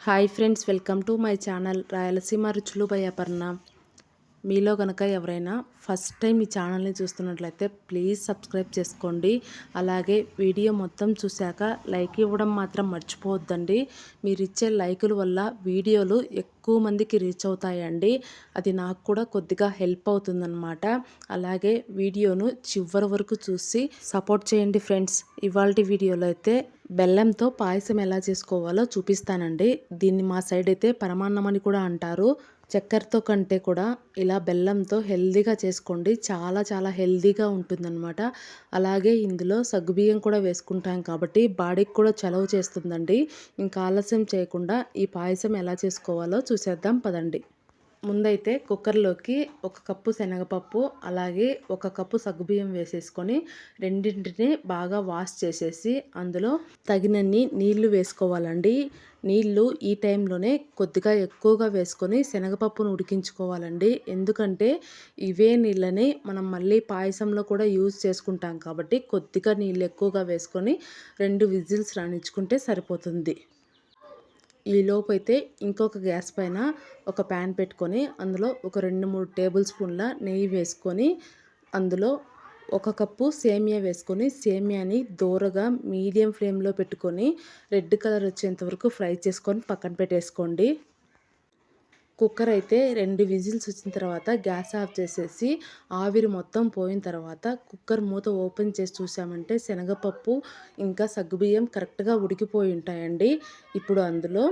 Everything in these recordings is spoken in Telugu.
Hi friends, welcome to my channel Rayalaseema రుచులు బై అపర్ణ. మీలో కనుక ఎవరైనా ఫస్ట్ టైం ఈ ఛానల్ని చూస్తున్నట్లయితే ప్లీజ్ సబ్స్క్రైబ్ చేసుకోండి. అలాగే వీడియో మొత్తం చూశాక లైక్ ఇవ్వడం మాత్రం మర్చిపోవద్దండి. మీరు ఇచ్చే లైకుల వల్ల వీడియోలు ఎక్కువ మందికి రీచ్ అవుతాయండి. అది నాకు కూడా కొద్దిగా హెల్ప్ అవుతుందన్నమాట. అలాగే వీడియోను చివరి వరకు చూసి సపోర్ట్ చేయండి ఫ్రెండ్స్. ఇవాల్టి వీడియోలో అయితే బెల్లంతో పాయసం ఎలా చేసుకోవాలో చూపిస్తానండి. దీన్ని మా సైడ్ అయితే పరమాన్నం అని కూడా అంటారు. చక్కెరతో కంటే కూడా ఇలా బెల్లంతో హెల్దీగా చేసుకోండి. చాలా చాలా హెల్దీగా ఉంటుందన్నమాట. అలాగే ఇందులో సగ్గుబియ్యం కూడా వేసుకుంటాం కాబట్టి బాడీకి కూడా చలవ చేస్తుందండి. ఇంకా ఆలస్యం చేయకుండా ఈ పాయసం ఎలా చేసుకోవాలో చూసేద్దాం పదండి. ముందైతే కుక్కర్లోకి 1 కప్పు శనగపప్పు అలాగే 1 కప్పు సగ్గుబియ్యం వేసేసుకొని రెండింటిని బాగా వాష్ చేసేసి అందులో తగినన్ని నీళ్లు వేసుకోవాలండి. నీళ్లు ఈ టైంలోనే కొద్దిగా ఎక్కువగా వేసుకొని శనగపప్పును ఉడికించుకోవాలండి. ఎందుకంటే ఇవే నీళ్ళని మనం మళ్ళీ పాయసంలో కూడా యూజ్ చేసుకుంటాం కాబట్టి కొద్దిగా నీళ్ళు ఎక్కువగా వేసుకొని 2 విజిల్స్ రానిచ్చుకుంటే సరిపోతుంది. ఈలోపు అయితే ఇంకొక గ్యాస్ పైన ఒక ప్యాన్ పెట్టుకొని అందులో ఒక 2-3 టేబుల్ స్పూన్ల నెయ్యి వేసుకొని అందులో 1 కప్పు సేమియా వేసుకొని సేమియాని దోరగా మీడియం ఫ్లేమ్లో పెట్టుకొని రెడ్ కలర్ వచ్చేంత వరకు ఫ్రై చేసుకొని పక్కన పెట్టేసుకోండి. కుక్కర్ అయితే 2 విజిల్స్ వచ్చిన తర్వాత గ్యాస్ ఆఫ్ చేసేసి ఆవిరి మొత్తం పోయిన తర్వాత కుక్కర్ మూత ఓపెన్ చేసి చూసామంటే శనగపప్పు ఇంకా సగ్గుబియ్యం కరెక్ట్గా ఉడికిపోయి ఉంటాయండి. ఇప్పుడు అందులో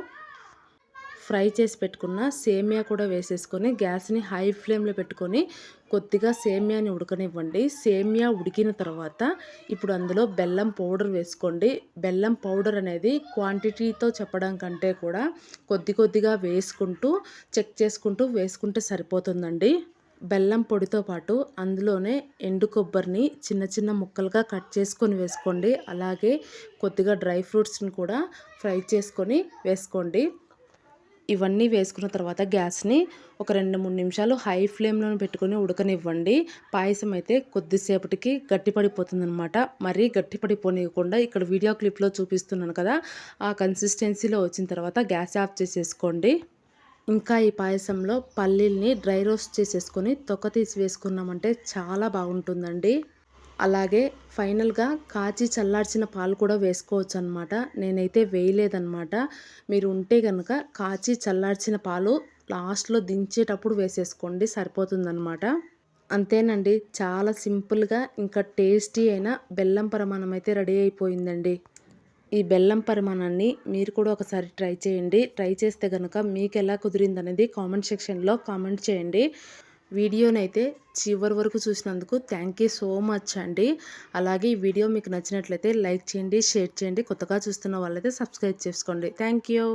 ఫ్రై చేసి పెట్టుకున్న సేమియా కూడా వేసేసుకొని గ్యాస్ని హై ఫ్లేమ్లో పెట్టుకొని కొద్దిగా సేమియాని ఉడకనివ్వండి. సేమియా ఉడికిన తర్వాత ఇప్పుడు అందులో బెల్లం పౌడర్ వేసుకోండి. బెల్లం పౌడర్ అనేది క్వాంటిటీతో చెప్పడం కంటే కూడా కొద్దిగా వేసుకుంటూ చెక్ చేసుకుంటూ వేసుకుంటే సరిపోతుందండి. బెల్లం పొడితో పాటు అందులోనే ఎండు కొబ్బరిని చిన్న చిన్న ముక్కలుగా కట్ చేసుకొని వేసుకోండి. అలాగే కొద్దిగా డ్రై ఫ్రూట్స్ని కూడా ఫ్రై చేసుకొని వేసుకోండి. ఇవన్నీ వేసుకున్న తర్వాత గ్యాస్ని ఒక 2-3 నిమిషాలు హై ఫ్లేమ్లో పెట్టుకొని ఉడకనివ్వండి. పాయసం అయితే కొద్దిసేపటికి గట్టిపడిపోతుందనమాట. మరీ గట్టిపడిపోనివ్వకుండా ఇక్కడ వీడియో క్లిప్లో చూపిస్తున్నాను కదా, ఆ కన్సిస్టెన్సీలో వచ్చిన తర్వాత గ్యాస్ ఆఫ్ చేసేసుకోండి. ఇంకా ఈ పాయసంలో పల్లీల్ని డ్రై రోస్ట్ చేసేసుకొని తొక్క తీసి వేసుకున్నామంటే చాలా బాగుంటుందండి. అలాగే ఫైనల్గా కాచి చల్లార్చిన పాలు కూడా వేసుకోవచ్చు అనమాట. నేనైతే వేయలేదన్నమాట. మీరు ఉంటే కనుక కాచి చల్లార్చిన పాలు లాస్ట్లో దించేటప్పుడు వేసేసుకోండి, సరిపోతుందన్నమాట. అంతేనండి, చాలా సింపుల్గా ఇంకా టేస్టీ అయిన బెల్లం పరమాన్నం అయితే రెడీ అయిపోయిందండి. ఈ బెల్లం పరిమాణాన్ని మీరు కూడా ఒకసారి ట్రై చేయండి. ట్రై చేస్తే కనుక మీకు ఎలా కుదిరిందనేది కామెంట్ సెక్షన్లో కామెంట్ చేయండి. వీడియోనైతే చివరి వరకు చూసినందుకు థ్యాంక్ యూ సో మచ్ అండి. అలాగే ఈ వీడియో మీకు నచ్చినట్లయితే లైక్ చేయండి, షేర్ చేయండి. కొత్తగా చూస్తున్న వాళ్ళైతే సబ్స్క్రైబ్ చేసుకోండి. Thank you.